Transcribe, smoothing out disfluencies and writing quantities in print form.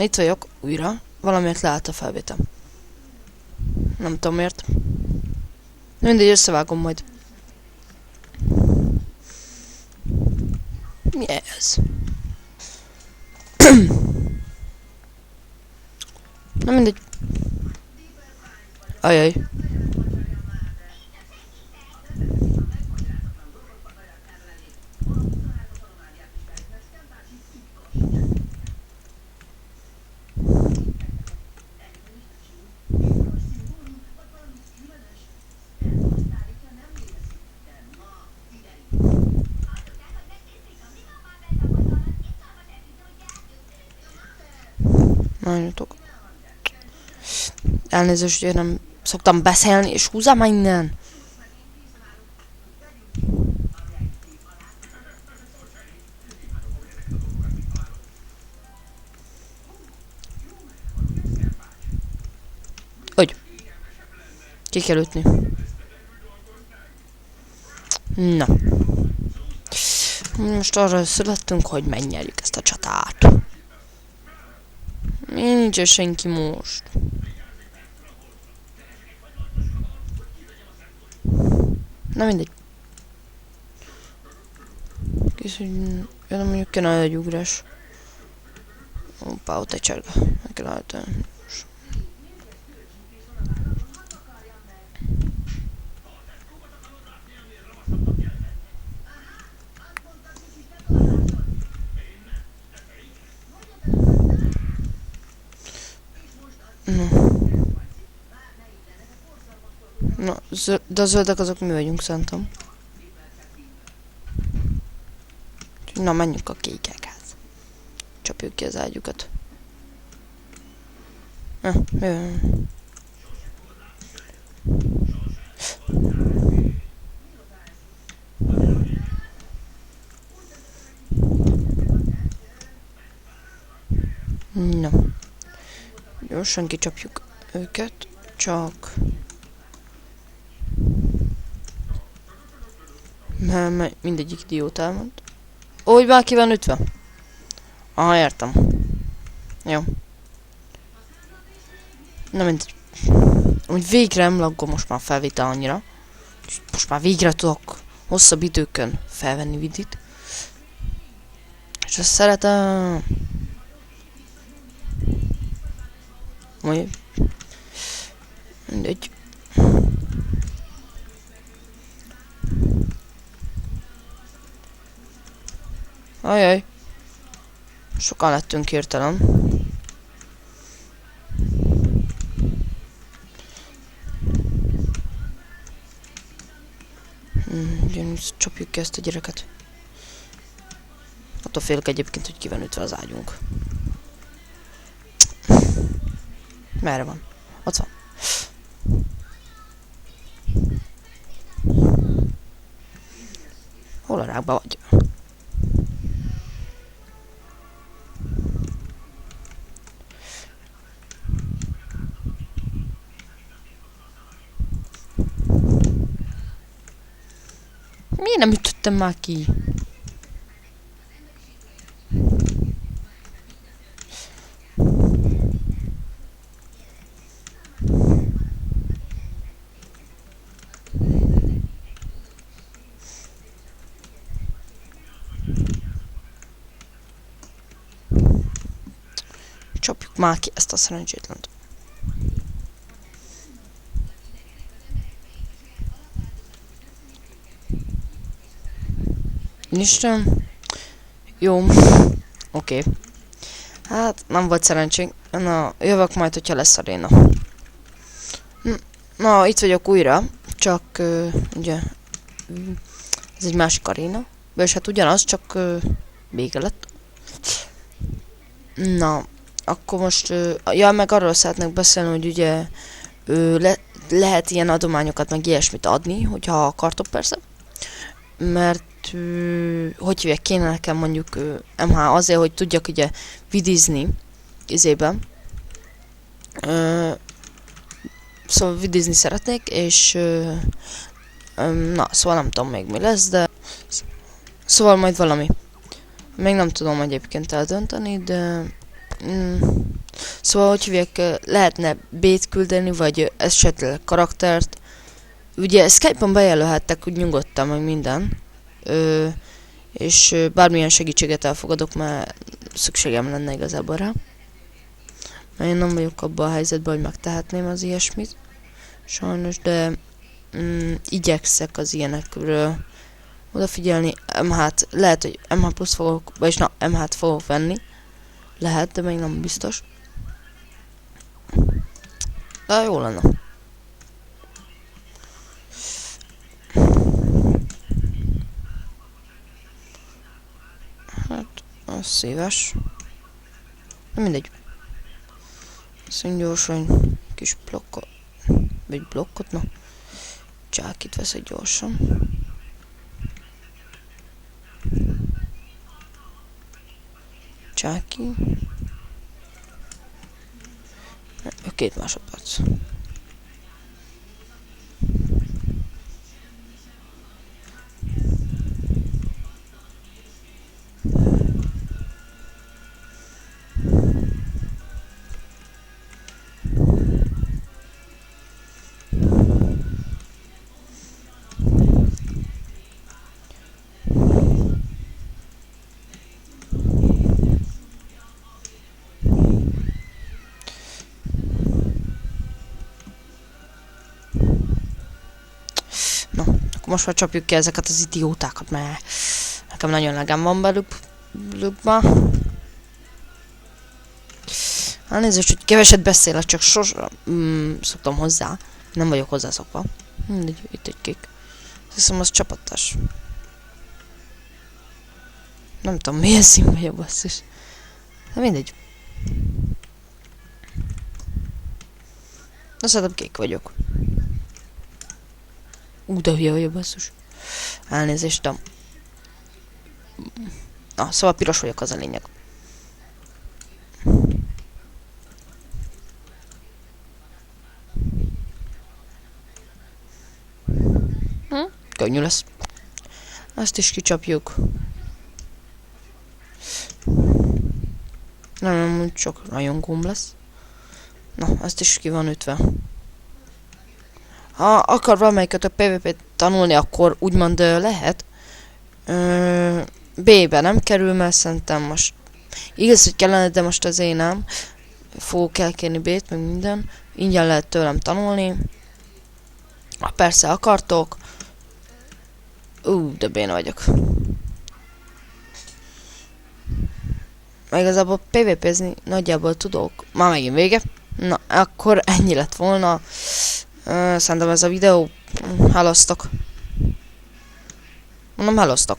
Na itt vagyok, újra. Valamiért leállt a felvétel. Nem tudom miért. Mindegy, összevágom majd. Mi ez? Na mindegy. Ajaj. Nagyon elnézést, hogy nem szoktam beszélni, és húzzam már innen. Hogy? Ki kell ütni. Na. Most arra születtünk, hogy megnyerjük ezt a csatát. Nincs senki most. Na mindegy. Kész, hogy jön, mondjuk kell egy ugrás. Hoppá, ott egy csárga. Meg kell állítani. Na, de a zöldek azok mi vagyunk, szerintem. Na, menjünk a kékekhez. Csapjuk ki az ágyukat. Mi van? Na. Gyorsan kicsapjuk őket, csak... Mert mindegyik idiót elmond. Ó, hogy már ki van ütve? Aha, értem. Jó. Na mindegy. Úgy végre nem laggol most már a felvétel annyira. Most már végre tudok hosszabb időkön felvenni vidit. És azt szeretem. Majd. Mindegy. Ajaj. Sokan lettünk hirtelen. Csapjuk ki ezt a gyereket. Attól félek egyébként, hogy ki van ütve az ágyunk. Merre van? Ott van. Hol a rákba vagy? Miért nem ütöttem már ki? Csapjuk már ki ezt a szerencsétlent. Isten. Jó. Oké. Hát nem volt szerencsénk. Na, jövök majd, hogyha lesz aréna. Na, itt vagyok újra. Csak ugye ez egy másik aréna. És hát ugyanaz, csak vége lett. Na, akkor most ja, meg arról szeretnék beszélni, hogy ugye lehet ilyen adományokat meg ilyesmit adni, hogyha akartok persze. Mert hogy hívják, kéne nekem mondjuk MH azért, hogy tudjak ugye vidizni izében. Szóval vidizni szeretnék, és na, szóval nem tudom még mi lesz, de szóval majd valami. Még nem tudom egyébként eldönteni, de Mm, szóval, hogy hívják, lehetne B-t küldeni, vagy esetleg karaktert. Ugye Skype-on bejelölhettek úgy nyugodtan, meg minden. És bármilyen segítséget elfogadok, mert szükségem lenne igazából rá. Mert én nem vagyok abban a helyzetben, hogy megtehetném az ilyesmit. Sajnos, de igyekszek az ilyenekről odafigyelni. MH-t, lehet, hogy MH plusz fogok, vagyis na, MH-t fogok venni. Lehet, de még nem biztos. De jó lenne. Hát, az szíves. Na mindegy. Szóval gyorsan kis blokkot. Vagy blokkot, na. Csákit veszek gyorsan. Csáki. 2 másodperc. Na, akkor most már csapjuk ki ezeket az idiótákat, mert nekem nagyon legem van belük ma. Elnézést, hogy keveset beszélek, csak sosem szoktam hozzá. Nem vagyok hozzászokva. Mindegy, itt egy kék. Azt hiszem, az csapatás. Nem tudom, milyen szín vagyok, basszus. De mindegy. Na, szerintem kék vagyok. De hülye vagyok, basszus. Elnézést, de... Na, szóval piros vagyok, az a lényeg. Könnyű lesz. Ezt is kicsapjuk. Nem, csak nagyon gomb lesz. Na, ezt is ki van ütve. Ha akar valamelyiket a PvP-t tanulni, akkor úgymond lehet. B-be nem kerül, mert szerintem most... Igaz, hogy kellene, de most az én nem. Fogok elkérni B-t, meg minden. Ingyen lehet tőlem tanulni. Ha persze akartok. De béna vagyok. Igazából PvP-zni nagyjából tudok. Már megint vége. Na, akkor ennyi lett volna. Szerintem ez a videó. Hellosztok. Mondom, hellosztok.